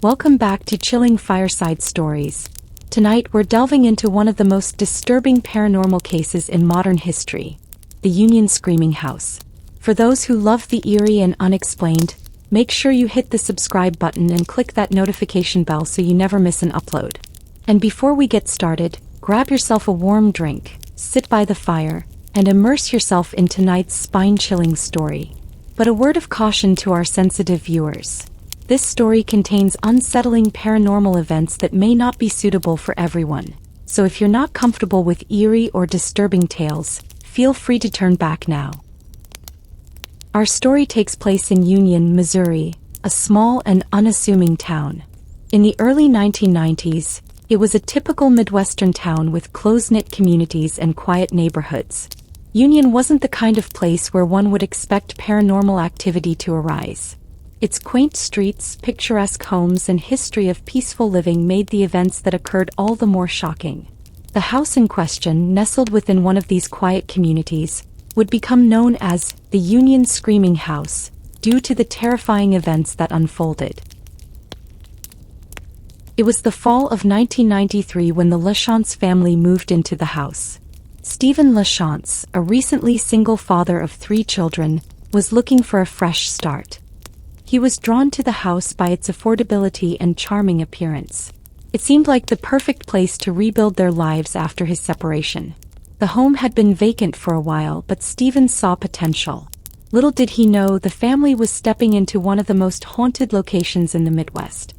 Welcome back to Chilling Fireside Stories. Tonight we're delving into one of the most disturbing paranormal cases in modern history, the Union Screaming House. For those who love the eerie and unexplained, make sure you hit the subscribe button and click that notification bell so you never miss an upload. And before we get started, grab yourself a warm drink, sit by the fire, and immerse yourself in tonight's spine-chilling story. But a word of caution to our sensitive viewers. This story contains unsettling paranormal events that may not be suitable for everyone. So if you're not comfortable with eerie or disturbing tales, feel free to turn back now. Our story takes place in Union, Missouri, a small and unassuming town. In the early 1990s, it was a typical Midwestern town with close-knit communities and quiet neighborhoods. Union wasn't the kind of place where one would expect paranormal activity to arise. Its quaint streets, picturesque homes, and history of peaceful living made the events that occurred all the more shocking. The house in question, nestled within one of these quiet communities, would become known as the Union Screaming House, due to the terrifying events that unfolded. It was the fall of 1993 when the LaChance family moved into the house. Stephen LaChance, a recently single father of 3 children, was looking for a fresh start. He was drawn to the house by its affordability and charming appearance. It seemed like the perfect place to rebuild their lives after his separation. The home had been vacant for a while, but Stephen saw potential. Little did he know the family was stepping into one of the most haunted locations in the Midwest.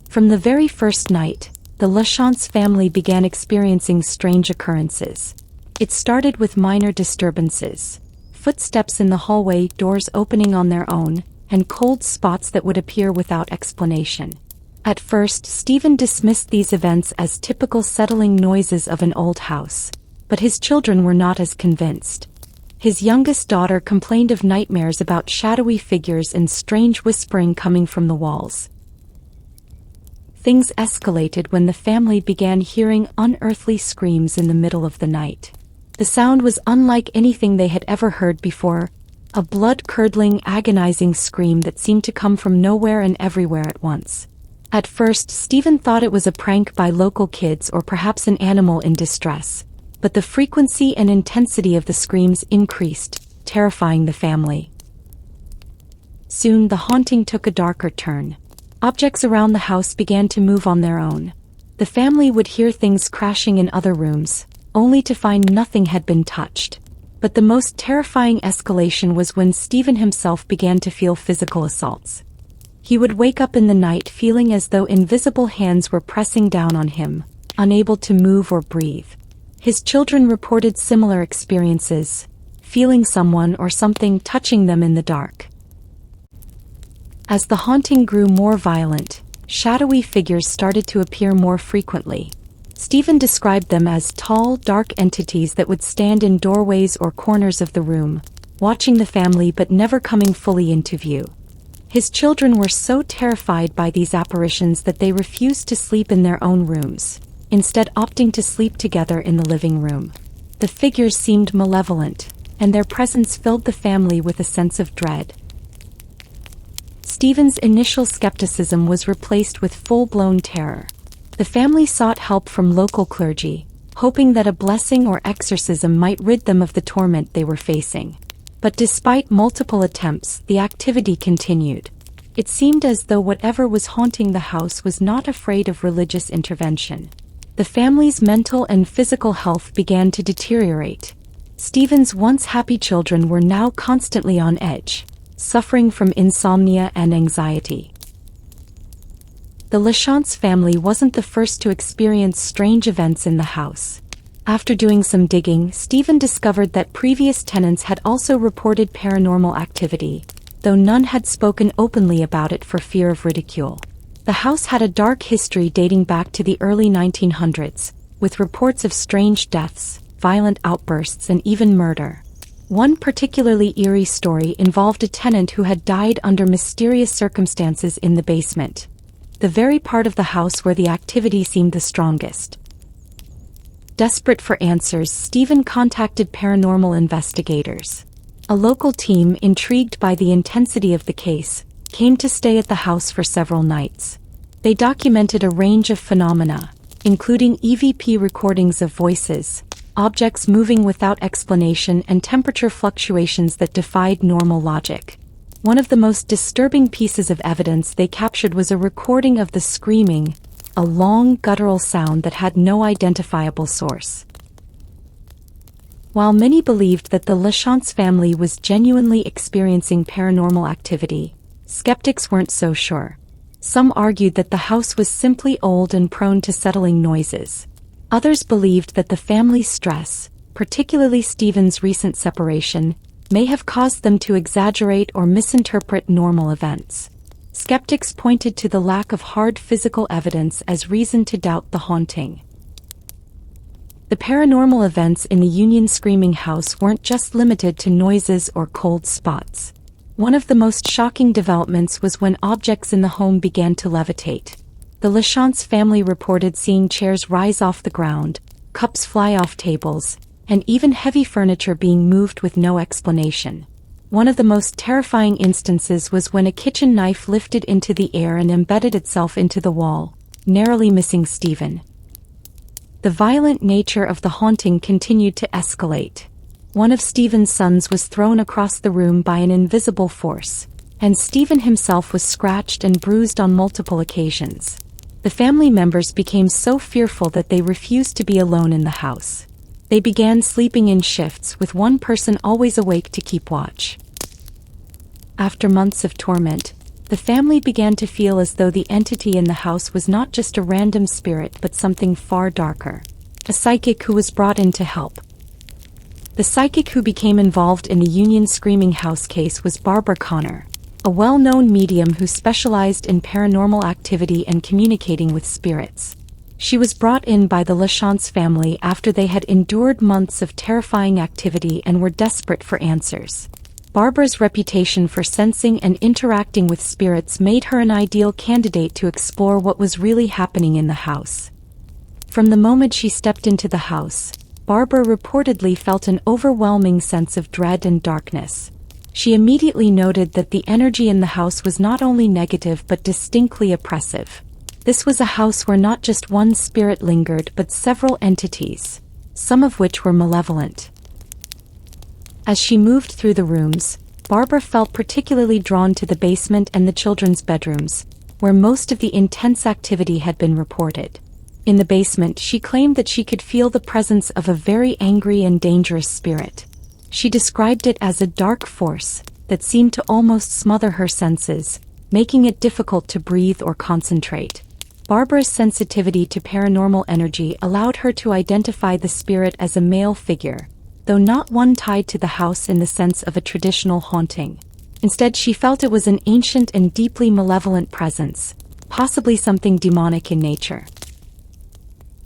From the very first night, the LaChance family began experiencing strange occurrences. It started with minor disturbances, footsteps in the hallway, doors opening on their own, and cold spots that would appear without explanation. At first, Stephen dismissed these events as typical settling noises of an old house, but his children were not as convinced. His youngest daughter complained of nightmares about shadowy figures and strange whispering coming from the walls. Things escalated when the family began hearing unearthly screams in the middle of the night. The sound was unlike anything they had ever heard before, a blood-curdling, agonizing scream that seemed to come from nowhere and everywhere at once. At first, Stephen thought it was a prank by local kids or perhaps an animal in distress, but the frequency and intensity of the screams increased, terrifying the family. Soon the haunting took a darker turn. Objects around the house began to move on their own. The family would hear things crashing in other rooms, only to find nothing had been touched. But the most terrifying escalation was when Stephen himself began to feel physical assaults. He would wake up in the night feeling as though invisible hands were pressing down on him, unable to move or breathe. His children reported similar experiences, feeling someone or something touching them in the dark. As the haunting grew more violent, shadowy figures started to appear more frequently. Stephen described them as tall, dark entities that would stand in doorways or corners of the room, watching the family but never coming fully into view. His children were so terrified by these apparitions that they refused to sleep in their own rooms, instead opting to sleep together in the living room. The figures seemed malevolent, and their presence filled the family with a sense of dread. Stephen's initial skepticism was replaced with full-blown terror. The family sought help from local clergy, hoping that a blessing or exorcism might rid them of the torment they were facing. But despite multiple attempts, the activity continued. It seemed as though whatever was haunting the house was not afraid of religious intervention. The family's mental and physical health began to deteriorate. Stephen's once happy children were now constantly on edge, suffering from insomnia and anxiety. The LaChance family wasn't the first to experience strange events in the house. After doing some digging, Stephen discovered that previous tenants had also reported paranormal activity, though none had spoken openly about it for fear of ridicule. The house had a dark history dating back to the early 1900s, with reports of strange deaths, violent outbursts, and even murder. One particularly eerie story involved a tenant who had died under mysterious circumstances in the basement, the very part of the house where the activity seemed the strongest. Desperate for answers, Stephen contacted paranormal investigators. A local team, intrigued by the intensity of the case, came to stay at the house for several nights. They documented a range of phenomena, including EVP recordings of voices, objects moving without explanation, and temperature fluctuations that defied normal logic. One of the most disturbing pieces of evidence they captured was a recording of the screaming, a long guttural sound that had no identifiable source. While many believed that the LaChance family was genuinely experiencing paranormal activity, skeptics weren't so sure. Some argued that the house was simply old and prone to settling noises. Others believed that the family's stress, particularly Stephen's recent separation, may have caused them to exaggerate or misinterpret normal events. Skeptics pointed to the lack of hard physical evidence as reason to doubt the haunting. The paranormal events in the Union Screaming House weren't just limited to noises or cold spots. One of the most shocking developments was when objects in the home began to levitate. The LaChance family reported seeing chairs rise off the ground, cups fly off tables, and even heavy furniture being moved with no explanation. One of the most terrifying instances was when a kitchen knife lifted into the air and embedded itself into the wall, narrowly missing Stephen. The violent nature of the haunting continued to escalate. One of Stephen's sons was thrown across the room by an invisible force, and Stephen himself was scratched and bruised on multiple occasions. The family members became so fearful that they refused to be alone in the house. They began sleeping in shifts, with one person always awake to keep watch. After months of torment, the family began to feel as though the entity in the house was not just a random spirit but something far darker. A psychic who was brought in to help. The psychic who became involved in the Union Screaming House case was Barbara Connor, a well-known medium who specialized in paranormal activity and communicating with spirits. She was brought in by the LaChance family after they had endured months of terrifying activity and were desperate for answers. Barbara's reputation for sensing and interacting with spirits made her an ideal candidate to explore what was really happening in the house. From the moment she stepped into the house, Barbara reportedly felt an overwhelming sense of dread and darkness. She immediately noted that the energy in the house was not only negative but distinctly oppressive. This was a house where not just one spirit lingered but several entities, some of which were malevolent. As she moved through the rooms, Barbara felt particularly drawn to the basement and the children's bedrooms, where most of the intense activity had been reported. In the basement, she claimed that she could feel the presence of a very angry and dangerous spirit. She described it as a dark force that seemed to almost smother her senses, making it difficult to breathe or concentrate. Barbara's sensitivity to paranormal energy allowed her to identify the spirit as a male figure, though not one tied to the house in the sense of a traditional haunting. Instead, she felt it was an ancient and deeply malevolent presence, possibly something demonic in nature.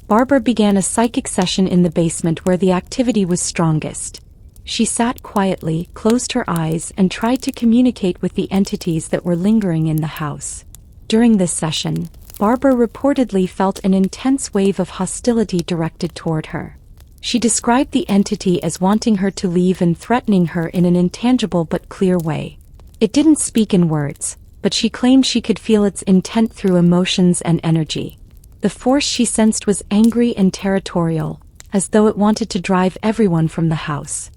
Barbara began a psychic session in the basement where the activity was strongest. She sat quietly, closed her eyes, and tried to communicate with the entities that were lingering in the house. During this session, Barbara reportedly felt an intense wave of hostility directed toward her. She described the entity as wanting her to leave and threatening her in an intangible but clear way. It didn't speak in words, but she claimed she could feel its intent through emotions and energy. The force she sensed was angry and territorial, as though it wanted to drive everyone from the house.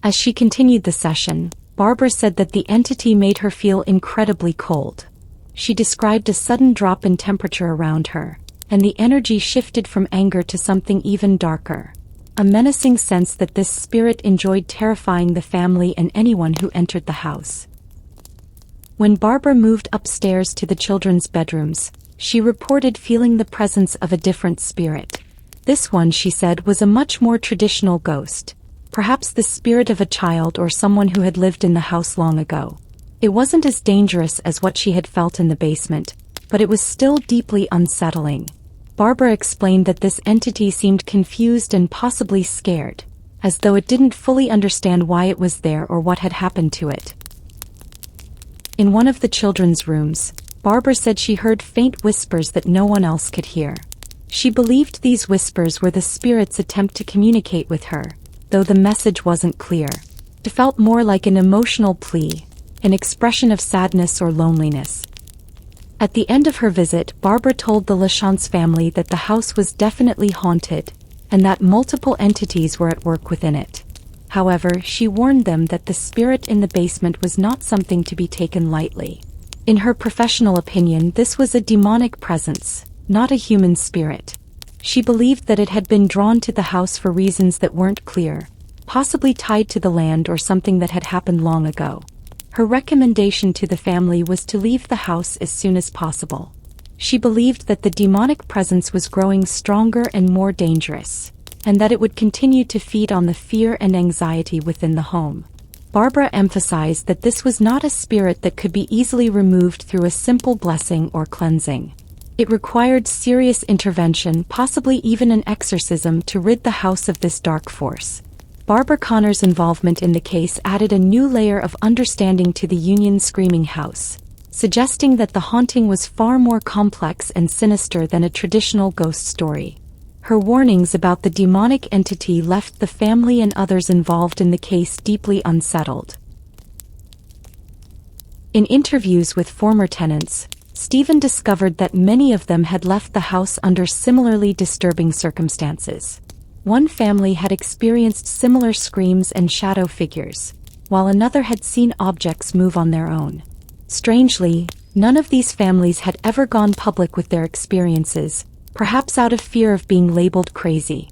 As she continued the session, Barbara said that the entity made her feel incredibly cold. She described a sudden drop in temperature around her, and the energy shifted from anger to something even darker. A menacing sense that this spirit enjoyed terrifying the family and anyone who entered the house. When Barbara moved upstairs to the children's bedrooms, she reported feeling the presence of a different spirit. This one, she said, was a much more traditional ghost, perhaps the spirit of a child or someone who had lived in the house long ago. It wasn't as dangerous as what she had felt in the basement, but it was still deeply unsettling. Barbara explained that this entity seemed confused and possibly scared, as though it didn't fully understand why it was there or what had happened to it. In one of the children's rooms, Barbara said she heard faint whispers that no one else could hear. She believed these whispers were the spirit's attempt to communicate with her, though the message wasn't clear. It felt more like an emotional plea, an expression of sadness or loneliness. At the end of her visit, Barbara told the LaChance family that the house was definitely haunted, and that multiple entities were at work within it. However, she warned them that the spirit in the basement was not something to be taken lightly. In her professional opinion, this was a demonic presence, not a human spirit. She believed that it had been drawn to the house for reasons that weren't clear, possibly tied to the land or something that had happened long ago. Her recommendation to the family was to leave the house as soon as possible. She believed that the demonic presence was growing stronger and more dangerous, and that it would continue to feed on the fear and anxiety within the home. Barbara emphasized that this was not a spirit that could be easily removed through a simple blessing or cleansing. It required serious intervention, possibly even an exorcism, to rid the house of this dark force. Barbara Connor's involvement in the case added a new layer of understanding to the Union Screaming House, suggesting that the haunting was far more complex and sinister than a traditional ghost story. Her warnings about the demonic entity left the family and others involved in the case deeply unsettled. In interviews with former tenants, Stephen discovered that many of them had left the house under similarly disturbing circumstances. One family had experienced similar screams and shadow figures, while another had seen objects move on their own. Strangely, none of these families had ever gone public with their experiences, perhaps out of fear of being labeled crazy.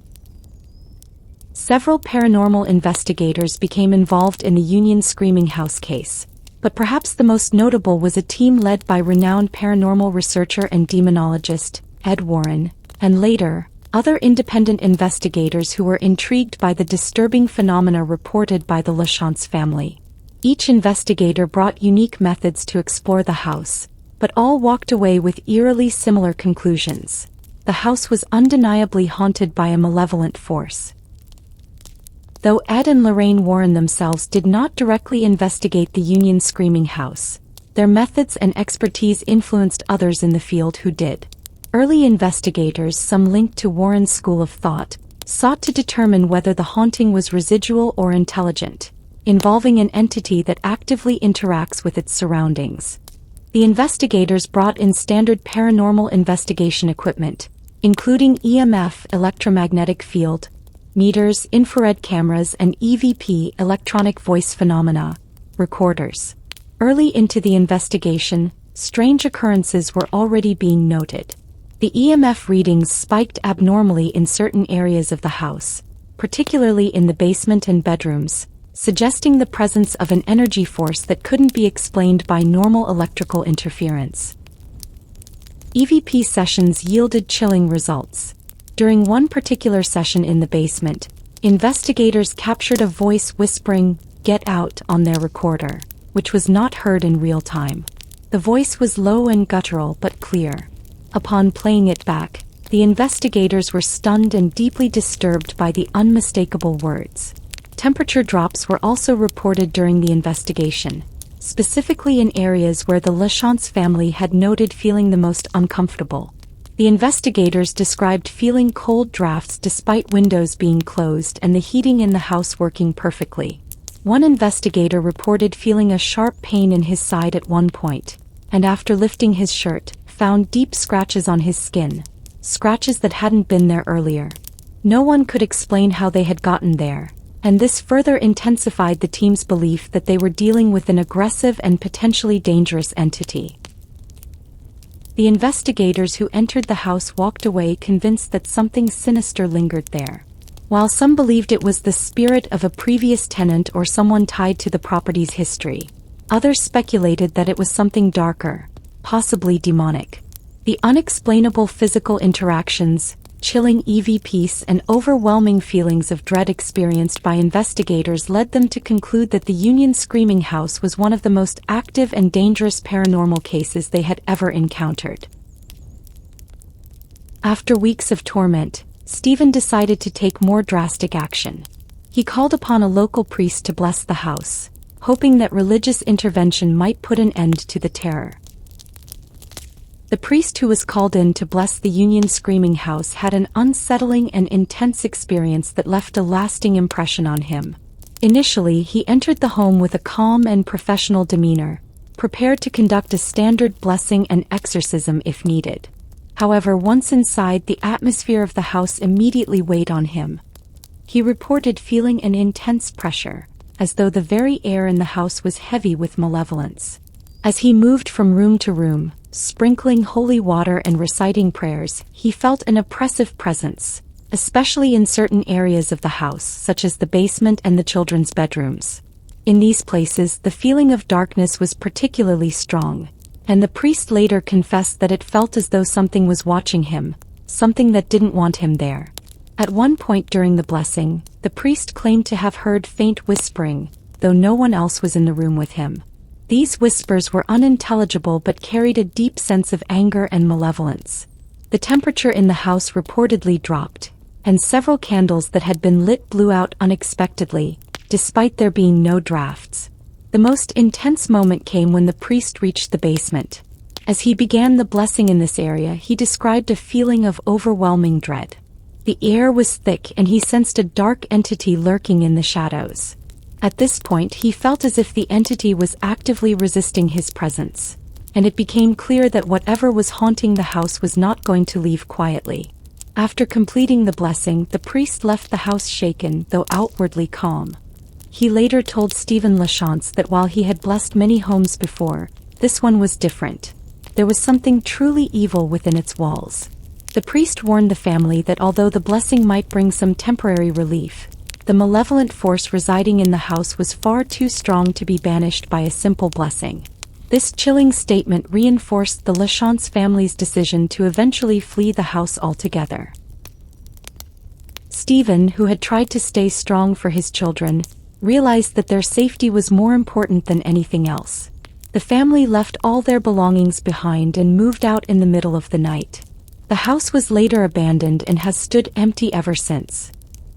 Several paranormal investigators became involved in the Union Screaming House case, but perhaps the most notable was a team led by renowned paranormal researcher and demonologist, Ed Warren, and later, other independent investigators who were intrigued by the disturbing phenomena reported by the LaChance family. Each investigator brought unique methods to explore the house, but all walked away with eerily similar conclusions. The house was undeniably haunted by a malevolent force. Though Ed and Lorraine Warren themselves did not directly investigate the Union Screaming House, their methods and expertise influenced others in the field who did. Early investigators, some linked to Warren's school of thought, sought to determine whether the haunting was residual or intelligent, involving an entity that actively interacts with its surroundings. The investigators brought in standard paranormal investigation equipment, including EMF electromagnetic field meters, infrared cameras, and EVP electronic voice phenomena recorders. Early into the investigation, strange occurrences were already being noted. The EMF readings spiked abnormally in certain areas of the house, particularly in the basement and bedrooms, suggesting the presence of an energy force that couldn't be explained by normal electrical interference. EVP sessions yielded chilling results. During one particular session in the basement, investigators captured a voice whispering, "Get out," on their recorder, which was not heard in real time. The voice was low and guttural but clear. Upon playing it back, the investigators were stunned and deeply disturbed by the unmistakable words. Temperature drops were also reported during the investigation, specifically in areas where the LaChance family had noted feeling the most uncomfortable. The investigators described feeling cold drafts despite windows being closed and the heating in the house working perfectly. One investigator reported feeling a sharp pain in his side at one point, and after lifting his shirt, found deep scratches on his skin, scratches that hadn't been there earlier. No one could explain how they had gotten there, and this further intensified the team's belief that they were dealing with an aggressive and potentially dangerous entity. The investigators who entered the house walked away convinced that something sinister lingered there. While some believed it was the spirit of a previous tenant or someone tied to the property's history, others speculated that it was something darker, possibly demonic. The unexplainable physical interactions, chilling EVPs, and overwhelming feelings of dread experienced by investigators led them to conclude that the Union Screaming House was one of the most active and dangerous paranormal cases they had ever encountered. After weeks of torment, Stephen decided to take more drastic action. He called upon a local priest to bless the house, hoping that religious intervention might put an end to the terror. The priest who was called in to bless the Union Screaming House had an unsettling and intense experience that left a lasting impression on him. Initially, he entered the home with a calm and professional demeanor, prepared to conduct a standard blessing and exorcism if needed. However, once inside, the atmosphere of the house immediately weighed on him. He reported feeling an intense pressure, as though the very air in the house was heavy with malevolence. As he moved from room to room, sprinkling holy water and reciting prayers, he felt an oppressive presence, especially in certain areas of the house, such as the basement and the children's bedrooms. In these places, the feeling of darkness was particularly strong, and the priest later confessed that it felt as though something was watching him, something that didn't want him there. At one point during the blessing, the priest claimed to have heard faint whispering, though no one else was in the room with him. These whispers were unintelligible but carried a deep sense of anger and malevolence. The temperature in the house reportedly dropped, and several candles that had been lit blew out unexpectedly, despite there being no drafts. The most intense moment came when the priest reached the basement. As he began the blessing in this area, he described a feeling of overwhelming dread. The air was thick and he sensed a dark entity lurking in the shadows. At this point, he felt as if the entity was actively resisting his presence, and it became clear that whatever was haunting the house was not going to leave quietly. After completing the blessing, the priest left the house shaken, though outwardly calm. He later told LaChance that while he had blessed many homes before, this one was different. There was something truly evil within its walls. The priest warned the family that although the blessing might bring some temporary relief, the malevolent force residing in the house was far too strong to be banished by a simple blessing. This chilling statement reinforced the LaChance family's decision to eventually flee the house altogether. Stephen, who had tried to stay strong for his children, realized that their safety was more important than anything else. The family left all their belongings behind and moved out in the middle of the night. The house was later abandoned and has stood empty ever since.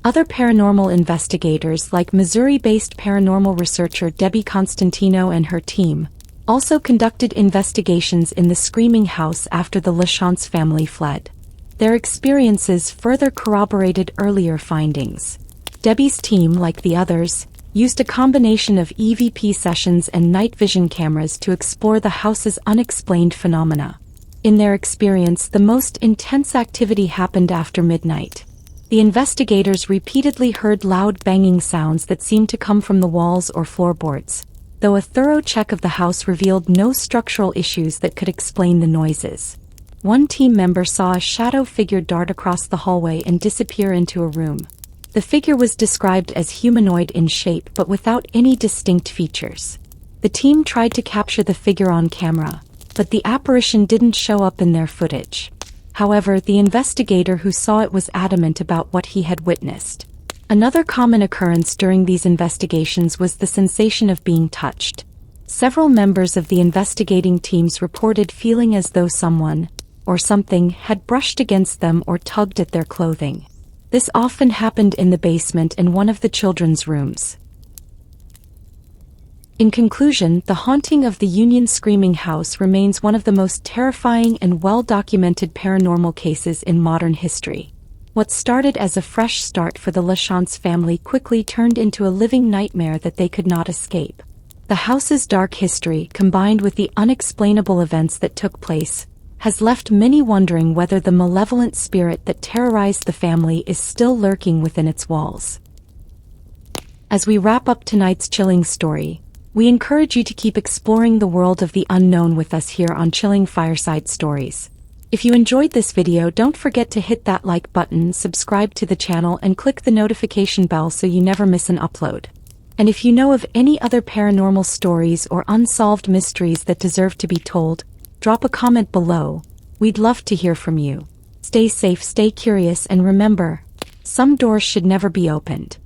Other paranormal investigators like Missouri-based paranormal researcher Debbie Constantino and her team also conducted investigations in the screaming house after the LaChance family fled. Their experiences further corroborated earlier findings. Debbie's team, like the others, used a combination of EVP sessions and night vision cameras to explore the house's unexplained phenomena. In their experience, the most intense activity happened after midnight. The investigators repeatedly heard loud banging sounds that seemed to come from the walls or floorboards, though a thorough check of the house revealed no structural issues that could explain the noises. One team member saw a shadow figure dart across the hallway and disappear into a room. The figure was described as humanoid in shape but without any distinct features. The team tried to capture the figure on camera, but the apparition didn't show up in their footage. However, the investigator who saw it was adamant about what he had witnessed. Another common occurrence during these investigations was the sensation of being touched. Several members of the investigating teams reported feeling as though someone, or something, had brushed against them or tugged at their clothing. This often happened in the basement and one of the children's rooms. In conclusion, the haunting of the Union Screaming House remains one of the most terrifying and well-documented paranormal cases in modern history. What started as a fresh start for the LaChance family quickly turned into a living nightmare that they could not escape. The house's dark history, combined with the unexplainable events that took place, has left many wondering whether the malevolent spirit that terrorized the family is still lurking within its walls. As we wrap up tonight's chilling story, we encourage you to keep exploring the world of the unknown with us here on Chilling Fireside Stories. If you enjoyed this video, don't forget to hit that like button, subscribe to the channel, and click the notification bell so you never miss an upload. And if you know of any other paranormal stories or unsolved mysteries that deserve to be told, drop a comment below. We'd love to hear from you. Stay safe, stay curious, and remember, some doors should never be opened.